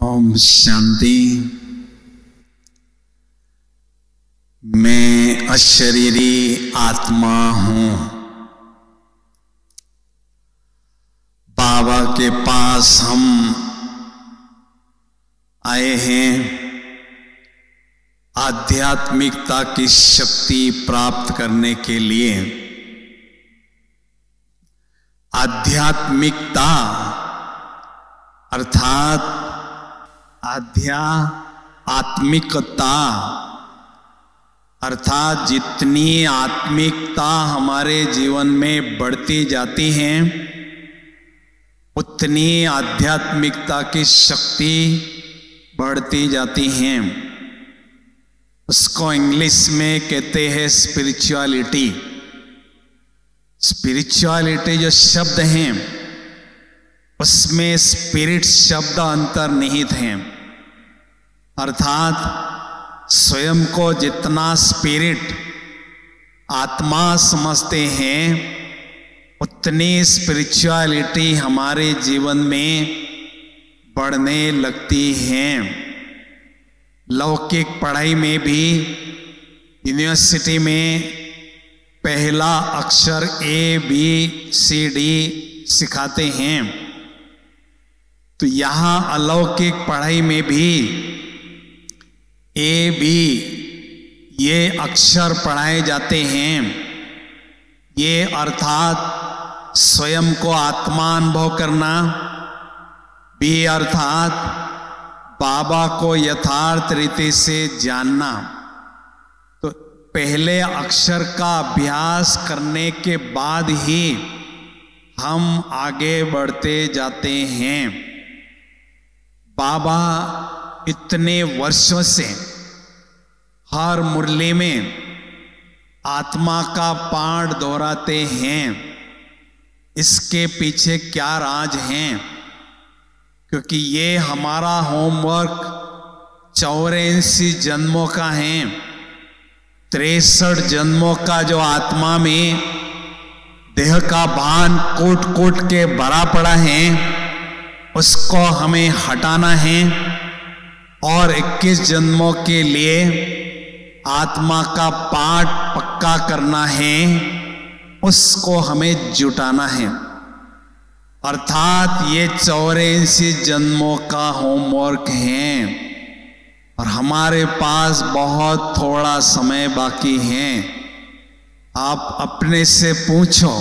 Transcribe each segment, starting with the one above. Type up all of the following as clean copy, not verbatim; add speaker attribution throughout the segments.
Speaker 1: ओम शांति। मैं अशरीरी आत्मा हूं। बाबा के पास हम आए हैं आध्यात्मिकता की शक्ति प्राप्त करने के लिए। आध्यात्मिकता अर्थात आत्मिकता अर्थात जितनी आत्मिकता हमारे जीवन में बढ़ती जाती है उतनी आध्यात्मिकता की शक्ति बढ़ती जाती है। उसको इंग्लिश में कहते हैं स्पिरिचुअलिटी। स्पिरिचुअलिटी जो शब्द हैं उसमें स्पिरिट शब्द अंतर्निहित है, अर्थात स्वयं को जितना स्पिरिट आत्मा समझते हैं उतनी स्पिरिचुअलिटी हमारे जीवन में बढ़ने लगती है। लौकिक पढ़ाई में भी यूनिवर्सिटी में पहला अक्षर ABCD सिखाते हैं, तो यहाँ अलौकिक पढ़ाई में भी AB ये अक्षर पढ़ाए जाते हैं। ये अर्थात स्वयं को आत्मा अनुभव करना, B अर्थात बाबा को यथार्थ रीति से जानना। तो पहले अक्षर का अभ्यास करने के बाद ही हम आगे बढ़ते जाते हैं। बाबा इतने वर्षों से हर मुरली में आत्मा का पाठ दोहराते हैं। इसके पीछे क्या राज हैं? क्योंकि ये हमारा होमवर्क 84 जन्मों का है। 63 जन्मों का जो आत्मा में देह का भान कोट कोट के भरा पड़ा है उसको हमें हटाना है और 21 जन्मों के लिए आत्मा का पाठ पक्का करना है, उसको हमें जुटाना है। अर्थात ये 84 जन्मों का होमवर्क है और हमारे पास बहुत थोड़ा समय बाकी है। आप अपने से पूछो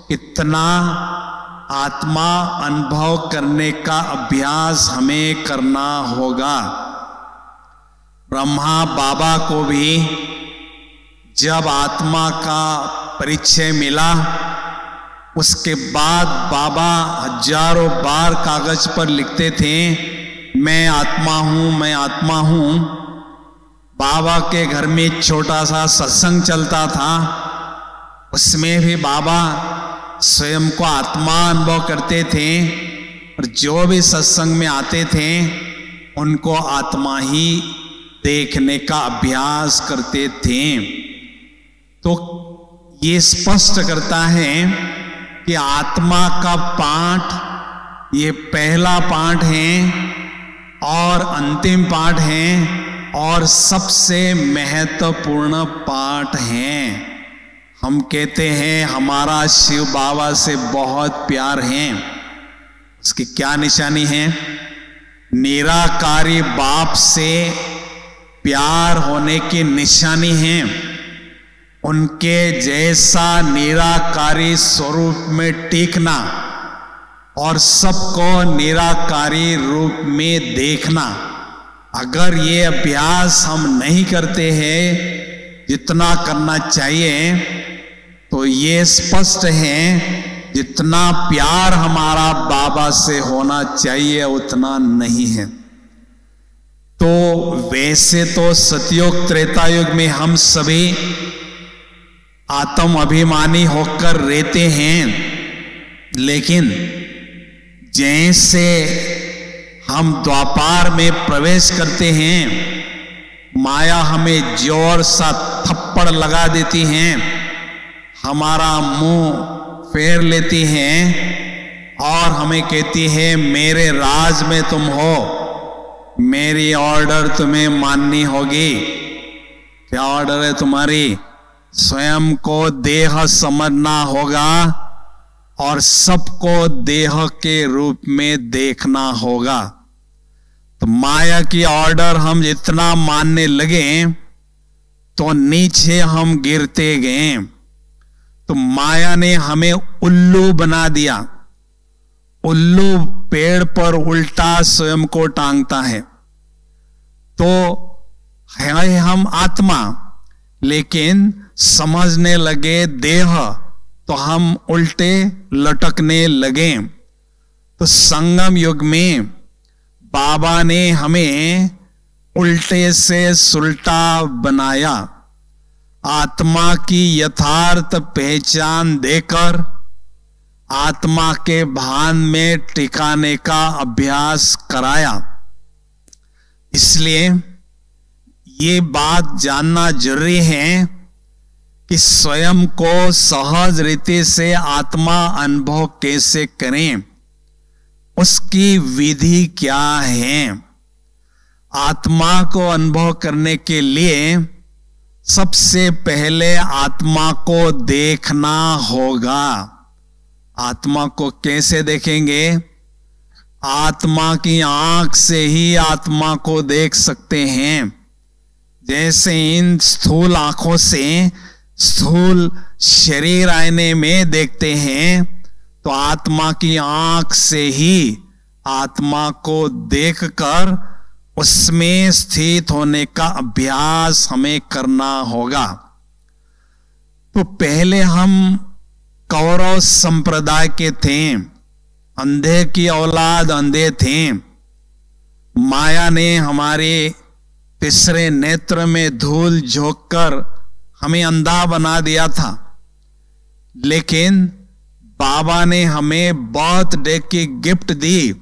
Speaker 1: कितना आत्मा अनुभव करने का अभ्यास हमें करना होगा। ब्रह्मा बाबा को भी जब आत्मा का परिचय मिला उसके बाद बाबा हजारों बार कागज पर लिखते थे, मैं आत्मा हूं, मैं आत्मा हूं। बाबा के घर में छोटा सा सत्संग चलता था, उसमें भी बाबा स्वयं को आत्मा अनुभव करते थे और जो भी सत्संग में आते थे उनको आत्मा ही देखने का अभ्यास करते थे। तो ये स्पष्ट करता है कि आत्मा का पाठ ये पहला पाठ है और अंतिम पाठ है और सबसे महत्वपूर्ण पाठ है। हम कहते हैं हमारा शिव बाबा से बहुत प्यार है, उसकी क्या निशानी है? निराकारी बाप से प्यार होने की निशानी है उनके जैसा निराकारी स्वरूप में टिकना और सबको निराकारी रूप में देखना। अगर ये अभ्यास हम नहीं करते हैं जितना करना चाहिए, तो ये स्पष्ट है जितना प्यार हमारा बाबा से होना चाहिए उतना नहीं है। तो वैसे तो सतयुग त्रेता युग में हम सभी आत्म अभिमानी होकर रहते हैं, लेकिन जैसे हम द्वापार में प्रवेश करते हैं माया हमें जोर सा थप्पड़ लगा देती है, हमारा मुंह फेर लेती है और हमें कहती है मेरे राज में तुम हो, मेरी ऑर्डर तुम्हें माननी होगी। क्या ऑर्डर है तुम्हारी? स्वयं को देह समझना होगा और सबको देह के रूप में देखना होगा। तो माया की ऑर्डर हम जितना मानने लगे तो नीचे हम गिरते गए। तो माया ने हमें उल्लू बना दिया। उल्लू पेड़ पर उल्टा स्वयं को टांगता है। तो है हम आत्मा, लेकिन समझने लगे देह, तो हम उल्टे लटकने लगे। तो संगम युग में बाबा ने हमें उल्टे से सुलटा बनाया। आत्मा की यथार्थ पहचान देकर आत्मा के भान में टिकाने का अभ्यास कराया। इसलिए ये बात जानना जरूरी है कि स्वयं को सहज रीति से आत्मा अनुभव कैसे करें, उसकी विधि क्या है। आत्मा को अनुभव करने के लिए सबसे पहले आत्मा को देखना होगा। आत्मा को कैसे देखेंगे? आत्मा की आंख से ही आत्मा को देख सकते हैं। जैसे इन स्थूल आंखों से स्थूल शरीर आईने में देखते हैं, तो आत्मा की आंख से ही आत्मा को देखकर उसमें स्थित होने का अभ्यास हमें करना होगा। तो पहले हम कौरव संप्रदाय के थे, अंधे की औलाद अंधे थे। माया ने हमारे तीसरे नेत्र में धूल झोंककर हमें अंधा बना दिया था। लेकिन बाबा ने हमें बर्थडे की गिफ्ट दी,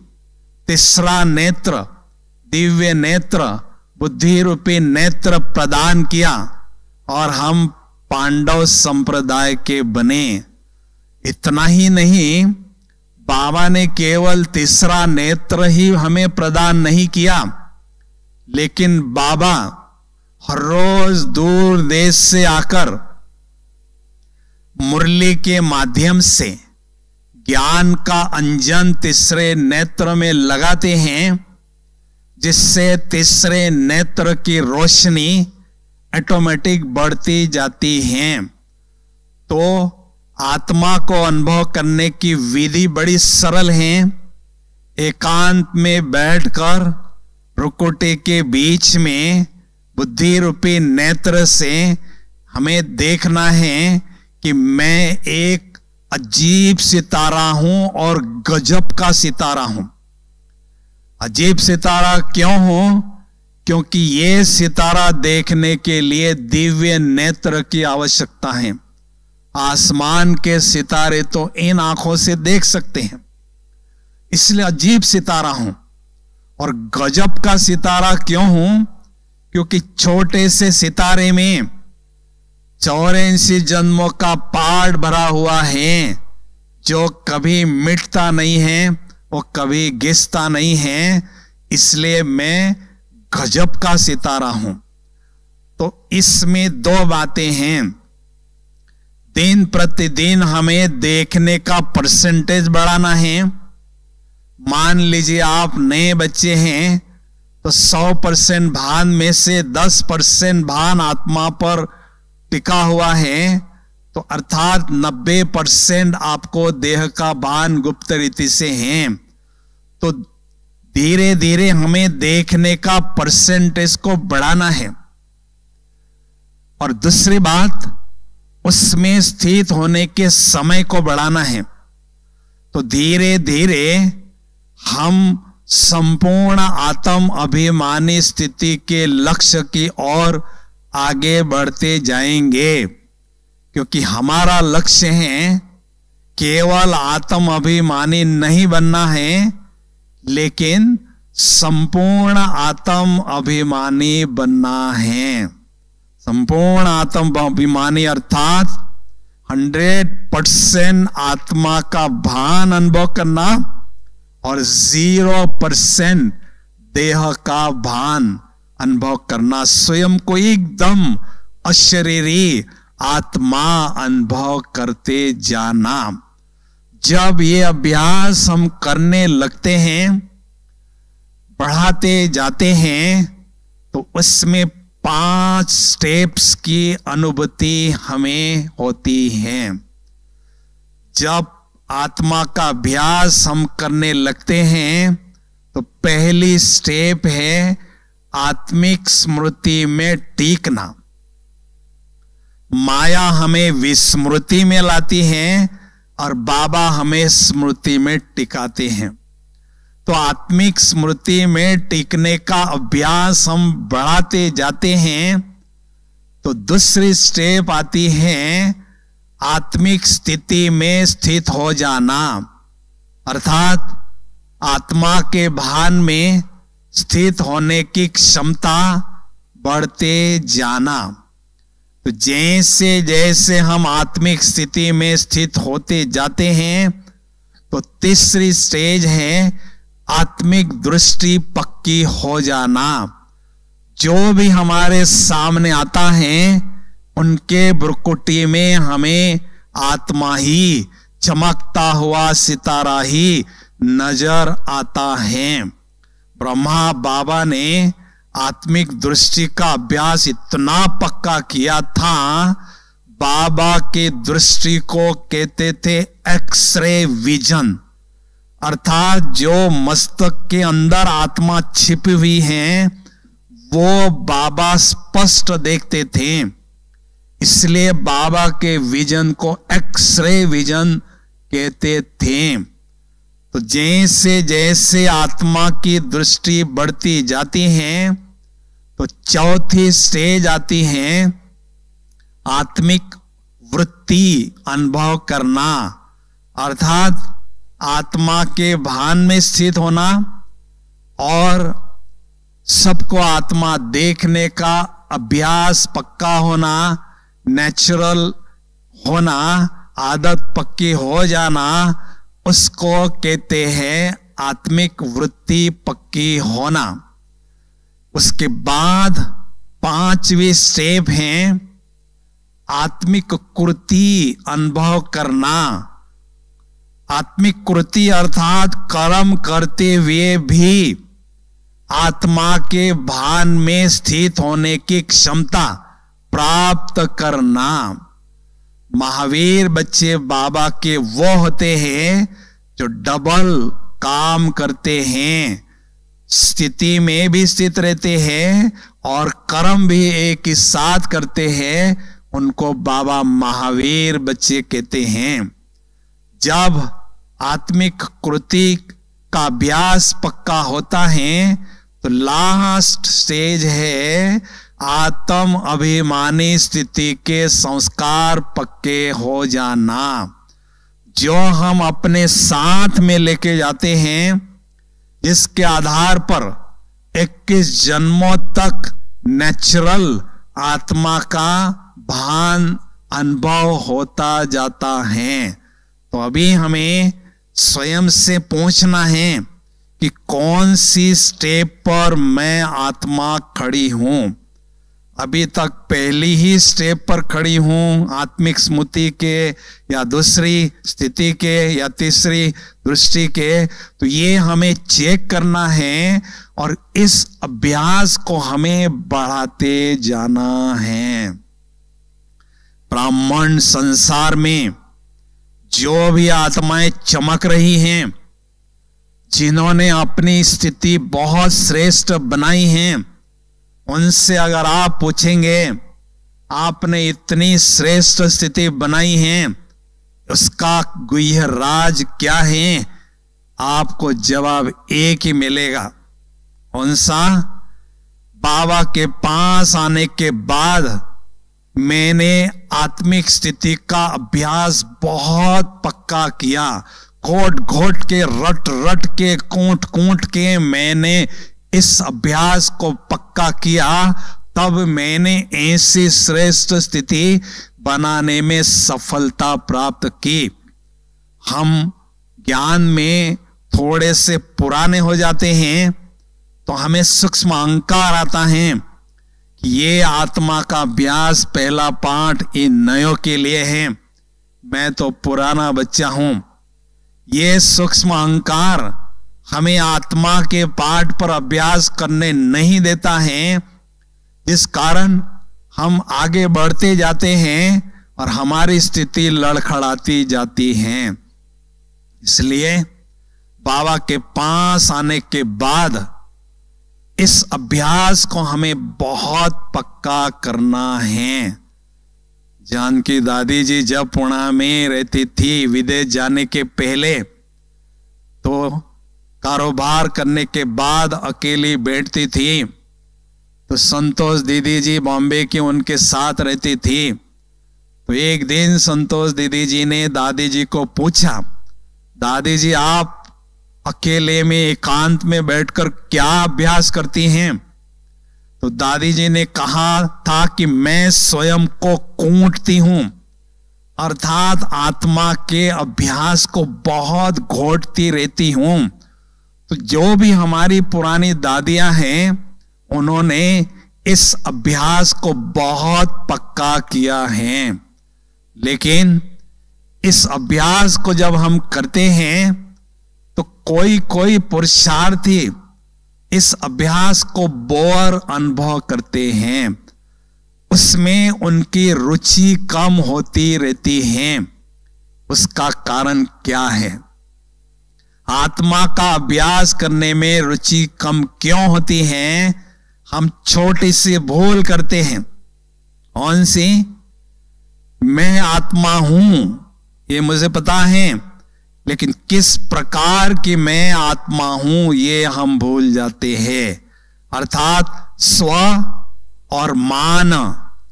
Speaker 1: तीसरा नेत्र, दिव्य नेत्र, बुद्धि रूपी नेत्र प्रदान किया और हम पांडव संप्रदाय के बने। इतना ही नहीं, बाबा ने केवल तीसरा नेत्र ही हमें प्रदान नहीं किया, लेकिन बाबा हर रोज दूर देश से आकर मुरली के माध्यम से ज्ञान का अंजन तीसरे नेत्र में लगाते हैं, जिससे तीसरे नेत्र की रोशनी ऑटोमेटिक बढ़ती जाती है। तो आत्मा को अनुभव करने की विधि बड़ी सरल है। एकांत में बैठकर रुकुटी के बीच में बुद्धि रूपी नेत्र से हमें देखना है कि मैं एक अजीब सितारा हूं और गजब का सितारा हूं। अजीब सितारा क्यों हूं? क्योंकि ये सितारा देखने के लिए दिव्य नेत्र की आवश्यकता है। आसमान के सितारे तो इन आंखों से देख सकते हैं, इसलिए अजीब सितारा हूं। और गजब का सितारा क्यों हूं? क्योंकि छोटे से सितारे में 84 जन्मों का पाठ भरा हुआ है, जो कभी मिटता नहीं है, वो कभी घिसता नहीं है। इसलिए मैं गजब का सितारा हूं। तो इसमें दो बातें हैं। दिन प्रतिदिन हमें देखने का परसेंटेज बढ़ाना है। मान लीजिए आप नए बच्चे हैं, तो 100% भान में से 10% भान आत्मा पर टिका हुआ है, तो अर्थात 90% आपको देह का भान गुप्त रीति से है। तो धीरे धीरे हमें देखने का परसेंटेज को बढ़ाना है। और दूसरी बात, उसमें स्थित होने के समय को बढ़ाना है। तो धीरे धीरे हम संपूर्ण आत्म अभिमानी स्थिति के लक्ष्य की ओर आगे बढ़ते जाएंगे, क्योंकि हमारा लक्ष्य है केवल आत्म अभिमानी नहीं बनना है, लेकिन संपूर्ण आत्म अभिमानी बनना है। संपूर्ण आत्म अभिमानी अर्थात 100% आत्मा का भान अनुभव करना और 0% देह का भान अनुभव करना, स्वयं को एकदम अशरीरी आत्मा अनुभव करते जाना। जब ये अभ्यास हम करने लगते हैं, बढ़ाते जाते हैं, तो उसमें 5 स्टेप्स की अनुभूति हमें होती है। जब आत्मा का अभ्यास हम करने लगते हैं तो पहली स्टेप है आत्मिक स्मृति में टीकना। माया हमें विस्मृति में लाती है और बाबा हमें स्मृति में टिकाते हैं। तो आत्मिक स्मृति में टिकने का अभ्यास हम बढ़ाते जाते हैं तो दूसरी स्टेप आती है आत्मिक स्थिति में स्थित हो जाना, अर्थात आत्मा के भान में स्थित होने की क्षमता बढ़ते जाना। तो जैसे जैसे हम आत्मिक स्थिति में स्थित होते जाते हैं तो तीसरी स्टेज है आत्मिक दृष्टि पक्की हो जाना। जो भी हमारे सामने आता है उनके भ्रुकुटी में हमें आत्मा ही, चमकता हुआ सितारा ही नजर आता है। ब्रह्मा बाबा ने आत्मिक दृष्टि का अभ्यास इतना पक्का किया था, बाबा की दृष्टि को कहते थे एक्सरे विजन, अर्थात जो मस्तक के अंदर आत्मा छिपी हुई है वो बाबा स्पष्ट देखते थे। इसलिए बाबा के विजन को एक्सरे विजन कहते थे। तो जैसे जैसे आत्मा की दृष्टि बढ़ती जाती है तो चौथी स्टेज आती है आत्मिक वृत्ति अनुभव करना, अर्थात आत्मा के भान में स्थित होना और सबको आत्मा देखने का अभ्यास पक्का होना, नेचुरल होना, आदत पक्की हो जाना, उसको कहते हैं आत्मिक वृत्ति पक्की होना। उसके बाद 5वीं स्टेप है आत्मिक कृति अनुभव करना। आत्मिक कृति अर्थात कर्म करते हुए भी आत्मा के भान में स्थित होने की क्षमता प्राप्त करना। महावीर बच्चे बाबा के वो होते हैं जो डबल काम करते हैं, स्थिति में भी स्थित रहते हैं और कर्म भी एक ही साथ करते हैं। उनको बाबा महावीर बच्चे कहते हैं। जब आत्मिक कृति का अभ्यास पक्का होता है तो लास्ट स्टेज है आत्म अभिमानी स्थिति के संस्कार पक्के हो जाना। जो हम अपने साथ में लेके जाते हैं, जिसके आधार पर 21 जन्मों तक नेचुरल आत्मा का भान अनुभव होता जाता है। तो अभी हमें स्वयं से पूछना है कि कौन सी स्टेप पर मैं आत्मा खड़ी हूं। अभी तक पहली ही स्टेप पर खड़ी हूं, आत्मिक स्मृति के, या दूसरी स्थिति के, या तीसरी दृष्टि के। तो ये हमें चेक करना है और इस अभ्यास को हमें बढ़ाते जाना है। ब्राह्मण संसार में जो भी आत्माएं चमक रही हैं, जिन्होंने अपनी स्थिति बहुत श्रेष्ठ बनाई है, उनसे अगर आप पूछेंगे आपने इतनी श्रेष्ठ स्थिति बनाई है, उसका गुह्य राज क्या है, आपको जवाब एक ही मिलेगा। कौन सा? बाबा के पास आने के बाद मैंने आत्मिक स्थिति का अभ्यास बहुत पक्का किया। घोट घोट के, रट रट के, कूट कूट के मैंने इस अभ्यास को पक्का किया। तब मैंने ऐसी श्रेष्ठ स्थिति बनाने में सफलता प्राप्त की। हम ज्ञान में थोड़े से पुराने हो जाते हैं तो हमें सूक्ष्म अहंकार आता है कि ये आत्मा का अभ्यास पहला पाठ इन नयों के लिए है, मैं तो पुराना बच्चा हूं। ये सूक्ष्म अहंकार हमें आत्मा के पाठ पर अभ्यास करने नहीं देता है, जिस कारण हम आगे बढ़ते जाते हैं और हमारी स्थिति लड़खड़ाती जाती है। इसलिए बाबा के पास आने के बाद इस अभ्यास को हमें बहुत पक्का करना है। जानकी दादी जी जब पुणे में रहती थी, विदेश जाने के पहले तो कारोबार करने के बाद अकेली बैठती थी, तो संतोष दीदी जी बॉम्बे की उनके साथ रहती थी। तो एक दिन संतोष दीदी जी ने दादी जी को पूछा, दादी जी आप अकेले में एकांत में बैठकर क्या अभ्यास करती हैं? तो दादी जी ने कहा था कि मैं स्वयं को कूटती हूं, अर्थात आत्मा के अभ्यास को बहुत घोटती रहती हूं। तो जो भी हमारी पुरानी दादियां हैं, उन्होंने इस अभ्यास को बहुत पक्का किया है। लेकिन इस अभ्यास को जब हम करते हैं तो कोई कोई पुरुषार्थी इस अभ्यास को बोर अनुभव करते हैं, उसमें उनकी रुचि कम होती रहती है। उसका कारण क्या है? आत्मा का अभ्यास करने में रुचि कम क्यों होती है? हम छोटी सी भूल करते हैं। कौन सी? मैं आत्मा हूं ये मुझे पता है, लेकिन किस प्रकार की मैं आत्मा हूं ये हम भूल जाते हैं। अर्थात स्व और मान,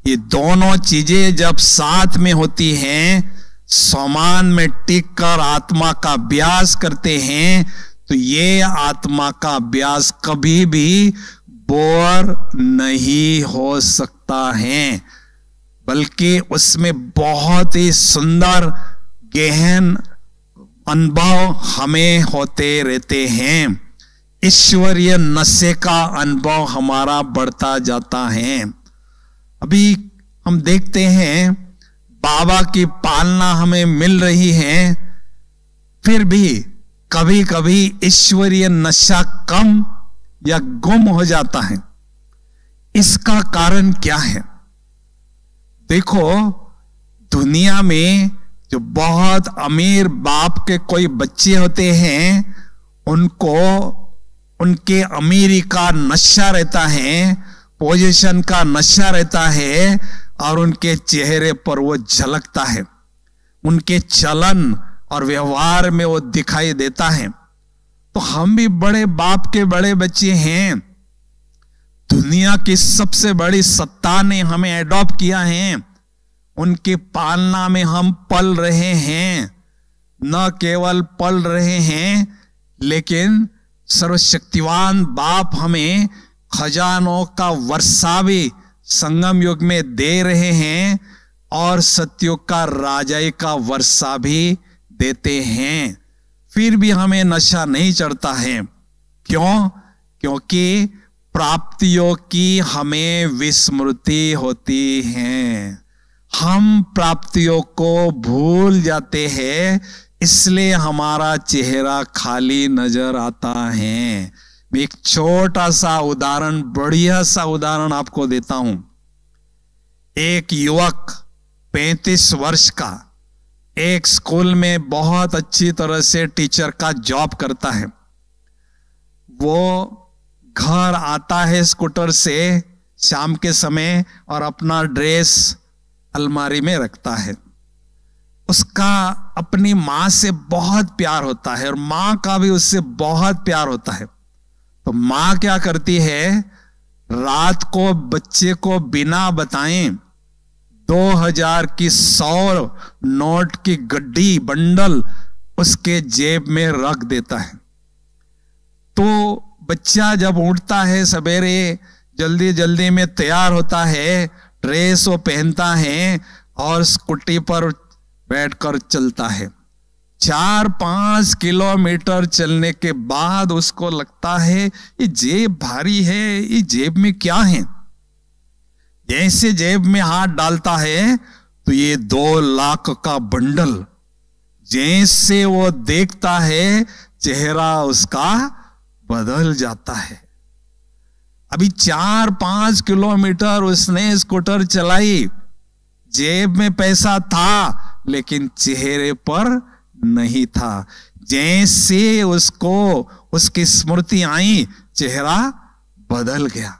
Speaker 1: ये दोनों चीजें जब साथ में होती हैं, स्वमान में टिक कर आत्मा का अभ्यास करते हैं, तो ये आत्मा का अभ्यास कभी भी बोर नहीं हो सकता है, बल्कि उसमें बहुत ही सुंदर गहन अनुभव हमें होते रहते हैं। ईश्वरीय नशे का अनुभव हमारा बढ़ता जाता है। अभी हम देखते हैं बाबा की पालना हमें मिल रही है, फिर भी कभी कभी ईश्वरीय नशा कम या गुम हो जाता है। इसका कारण क्या है? देखो, दुनिया में जो बहुत अमीर बाप के कोई बच्चे होते हैं, उनको उनके अमीरी का नशा रहता है, पोजीशन का नशा रहता है, और उनके चेहरे पर वो झलकता है, उनके चलन और व्यवहार में वो दिखाई देता है। तो हम भी बड़े बाप के बड़े बच्चे हैं, दुनिया की सबसे बड़ी सत्ता ने हमें एडॉप्ट किया है, उनकी पालना में हम पल रहे हैं। न केवल पल रहे हैं, लेकिन सर्वशक्तिवान बाप हमें खजानों का वर्षा भी संगम युग में दे रहे हैं, और सतयुग का राजाई का वर्षा भी देते हैं। फिर भी हमें नशा नहीं चढ़ता है। क्यों? क्योंकि प्राप्तियों की हमें विस्मृति होती है। हम प्राप्तियों को भूल जाते हैं, इसलिए हमारा चेहरा खाली नजर आता है। मैं एक छोटा सा उदाहरण, बढ़िया सा उदाहरण आपको देता हूं। एक युवक 35 वर्ष का एक स्कूल में बहुत अच्छी तरह से टीचर का जॉब करता है। वो घर आता है स्कूटर से शाम के समय और अपना ड्रेस अलमारी में रखता है। उसका अपनी मां से बहुत प्यार होता है और मां का भी उससे बहुत प्यार होता है। तो मां क्या करती है, रात को बच्चे को बिना बताए 2000 की 100 नोट की गड्डी बंडल उसके जेब में रख देता है। तो बच्चा जब उठता है सवेरे, जल्दी जल्दी में तैयार होता है, ड्रेस वो पहनता है और स्कूटी पर बैठकर चलता है। 4-5 किलोमीटर चलने के बाद उसको लगता है ये जेब भारी है, ये जेब में क्या है। जैसे जेब में हाथ डालता है तो ये 2 लाख का बंडल, जैसे वो देखता है चेहरा उसका बदल जाता है। अभी 4-5 किलोमीटर उसने स्कूटर चलाई, जेब में पैसा था लेकिन चेहरे पर नहीं था। जैसे उसको उसकी स्मृति आई, चेहरा बदल गया।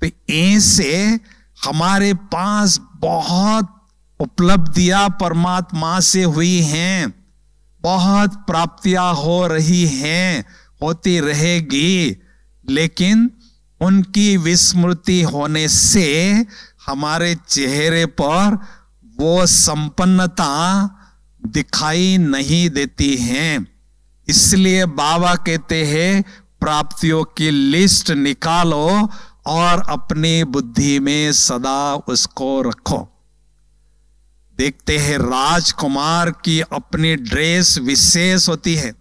Speaker 1: तो ऐसे हमारे पास बहुत उपलब्धियां परमात्मा से हुई हैं, बहुत प्राप्तियां हो रही हैं, होती रहेगी, लेकिन उनकी विस्मृति होने से हमारे चेहरे पर वो संपन्नता दिखाई नहीं देती हैं। इसलिए बाबा कहते हैं प्राप्तियों की लिस्ट निकालो और अपनी बुद्धि में सदा उसको रखो। देखते हैं राजकुमार की अपनी ड्रेस विशेष होती है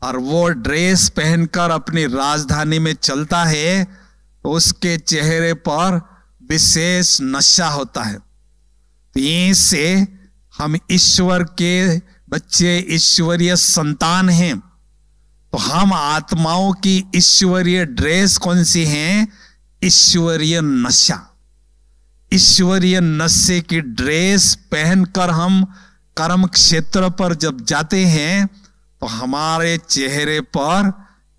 Speaker 1: और वो ड्रेस पहनकर अपनी राजधानी में चलता है तो उसके चेहरे पर विशेष नशा होता है। तो इससे हम ईश्वर के बच्चे, ईश्वरीय संतान हैं, तो हम आत्माओं की ईश्वरीय ड्रेस कौन सी है? ईश्वरीय नशा। ईश्वरीय नशे की ड्रेस पहनकर हम कर्म क्षेत्र पर जब जाते हैं तो हमारे चेहरे पर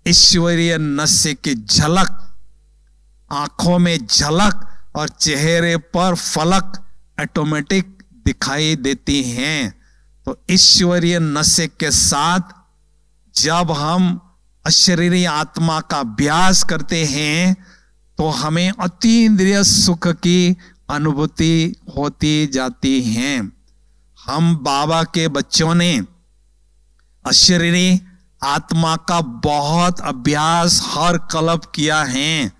Speaker 1: ईश्वरीय नशे की झलक, आंखों में झलक और चेहरे पर फलक ऑटोमेटिक दिखाई देती हैं। तो ईश्वरीय नशे के साथ जब हम अशरीरी आत्मा का अभ्यास करते हैं तो हमें अतीन्द्रिय सुख की अनुभूति होती जाती है। हम बाबा के बच्चों ने अशरीरी आत्मा का बहुत अभ्यास हर कल्प किया है।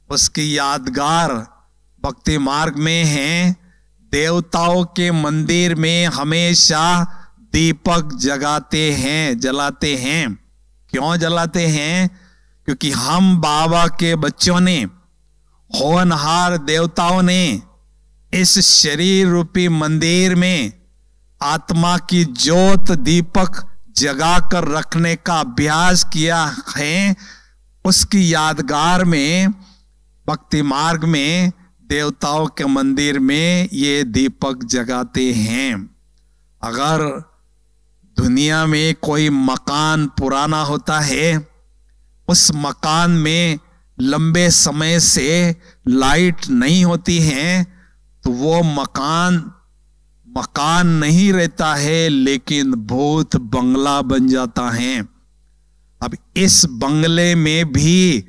Speaker 1: उसकी यादगार भक्ति मार्ग में है। देवताओं के मंदिर में हमेशा दीपक जलाते हैं। क्यों जलाते हैं? क्योंकि हम बाबा के बच्चों ने, होनहार देवताओं ने इस शरीर रूपी मंदिर में आत्मा की ज्योत दीपक जगाकर रखने का अभ्यास किया है। उसकी यादगार में भक्ति मार्ग में देवताओं के मंदिर में ये दीपक जगाते हैं। अगर दुनिया में कोई मकान पुराना होता है, उस मकान में लंबे समय से लाइट नहीं होती है तो वो मकान नहीं रहता है, लेकिन भूत बंगला बन जाता है। अब इस बंगले में भी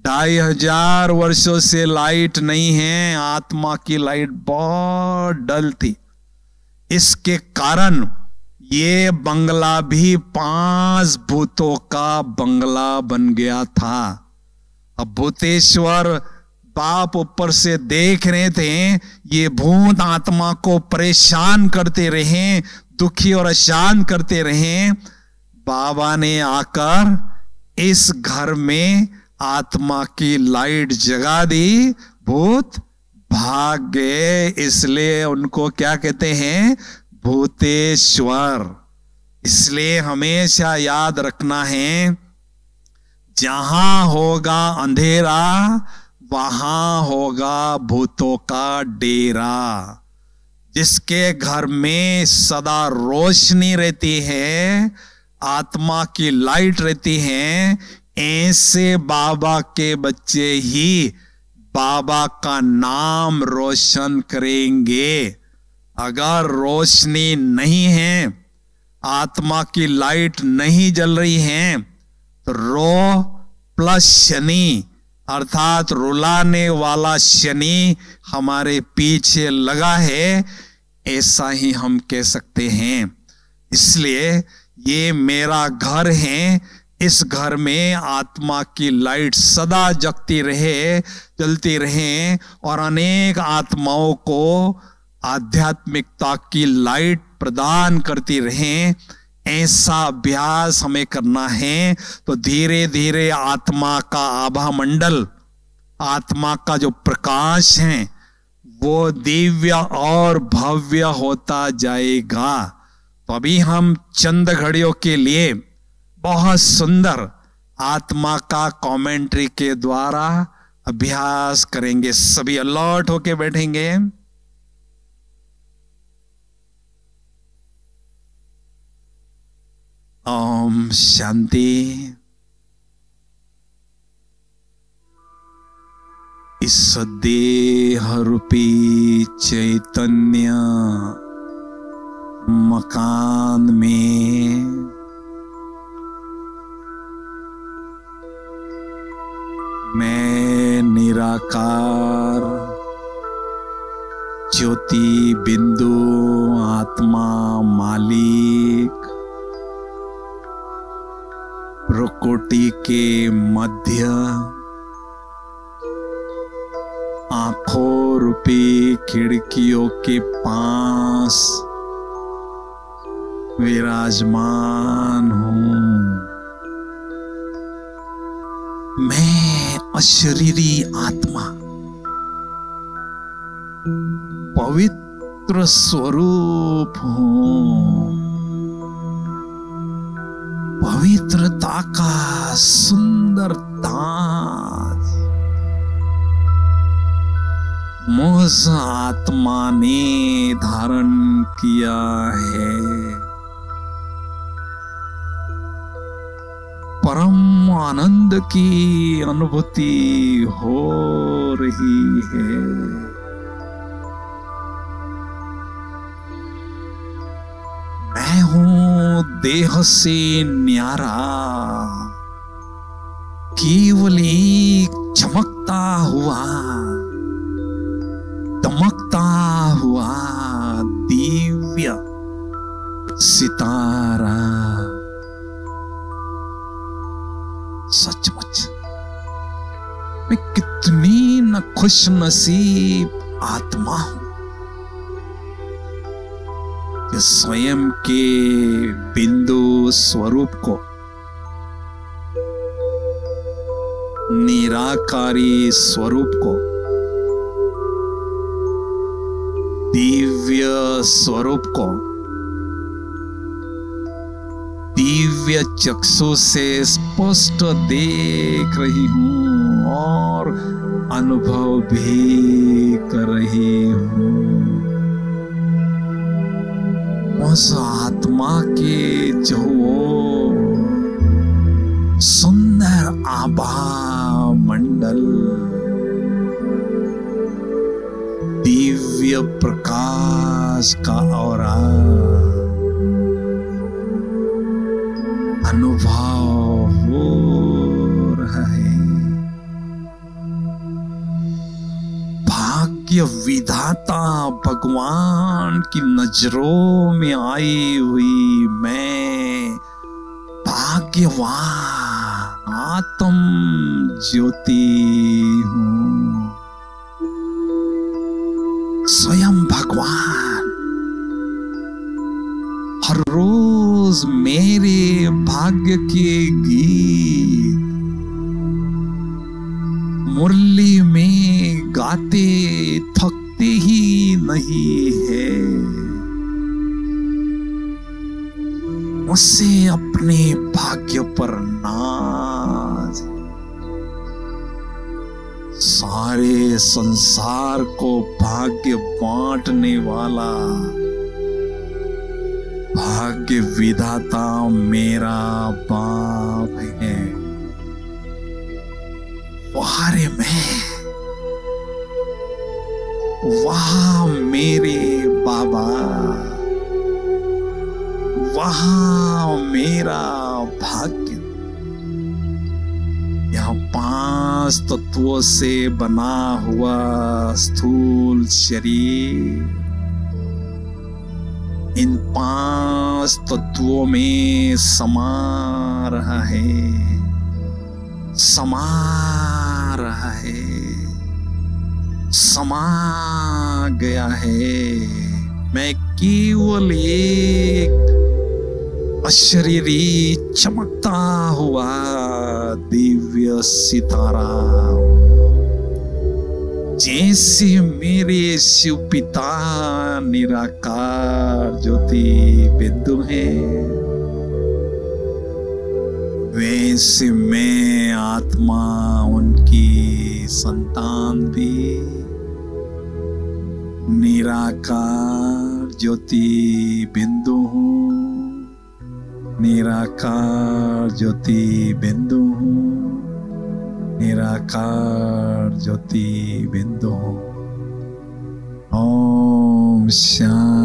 Speaker 1: 2500 वर्षों से लाइट नहीं है। आत्मा की लाइट बहुत डल थी। इसके कारण ये बंगला भी 5 भूतों का बंगला बन गया था। अब भूतेश्वर बाप ऊपर से देख रहे थे, ये भूत आत्मा को परेशान करते रहे, दुखी और अशांत करते रहे। बाबा ने आकर इस घर में आत्मा की लाइट जगा दी, भूत भाग गए। इसलिए उनको क्या कहते हैं? भूतेश्वर। इसलिए हमेशा याद रखना है, जहां होगा अंधेरा वहां होगा भूतों का डेरा। जिसके घर में सदा रोशनी रहती है, आत्मा की लाइट रहती है, ऐसे बाबा के बच्चे ही बाबा का नाम रोशन करेंगे। अगर रोशनी नहीं है, आत्मा की लाइट नहीं जल रही है, तो रो प्लस शनि अर्थात रुलाने वाला शनि हमारे पीछे लगा है, ऐसा ही हम कह सकते हैं। इसलिए ये मेरा घर है, इस घर में आत्मा की लाइट सदा जगती रहे, जलती रहे और अनेक आत्माओं को आध्यात्मिकता की लाइट प्रदान करती रहे। ऐसा अभ्यास हमें करना है। तो धीरे धीरे आत्मा का आभा मंडल, आत्मा का जो प्रकाश है वो दिव्य और भव्य होता जाएगा। तो अभी हम चंद घड़ियों के लिए बहुत सुंदर आत्मा का कमेंट्री के द्वारा अभ्यास करेंगे। सभी अलर्ट होके बैठेंगे। ओम शांति। इस देह रूपी चैतन्य मकान में मैं निराकार ज्योति बिंदु आत्मा मालिक प्रकृति के मध्य आंखों रूपी खिड़कियों के पास विराजमान हूं। मैं अशरीरी आत्मा पवित्र स्वरूप हूं। पवित्रता का सुंदर ताज मुझ आत्मा ने धारण किया है। परम आनंद की अनुभूति हो रही है। मैं हूं देह से न्यारा, केवल एक चमकता हुआ दमकता हुआ दिव्य सितारा। सचमुच मैं कितनी न खुश नसीब आत्मा हूं कि स्वयं के बिंदु स्वरूप को, निराकारी स्वरूप को, दिव्य स्वरूप को दिव्य चक्षु से स्पष्ट देख रही हूं और अनुभव भी कर रही हूं। उस आत्मा के जो सुंदर आभा मंडल, दिव्य प्रकाश का औरा अनुभव हो रहा है। भाग्य विधाता भगवान की नजरों में आई हुई मैं भाग्यवान आत्म ज्योति हूं। स्वयं भगवान हर रोज मेरे भाग्य के गीत मुरली में गाते थकते ही नहीं है। मुझसे अपने भाग्य पर नाज, सारे संसार को भाग्य बांटने वाला भाग्य विधाता मेरा बाप है। वारे मैं, वहां मेरे बाबा, वहां मेरा भाग्य। यह 5 तत्वों से बना हुआ स्थूल शरीर, इन 5 तत्वों में समा रहा है, समा रहा है, समा गया है। मैं केवल एक अशरीरी चमकता हुआ दिव्य सितारा, जैसे मेरे शिव पिता निराकार ज्योति बिंदु है, वैसे मैं आत्मा उनकी संतान भी निराकार ज्योति बिंदु हूँ, निराकार ज्योति बिंदु हूँ, निराकार ज्योति बिंदु हूँ। ओम शांति।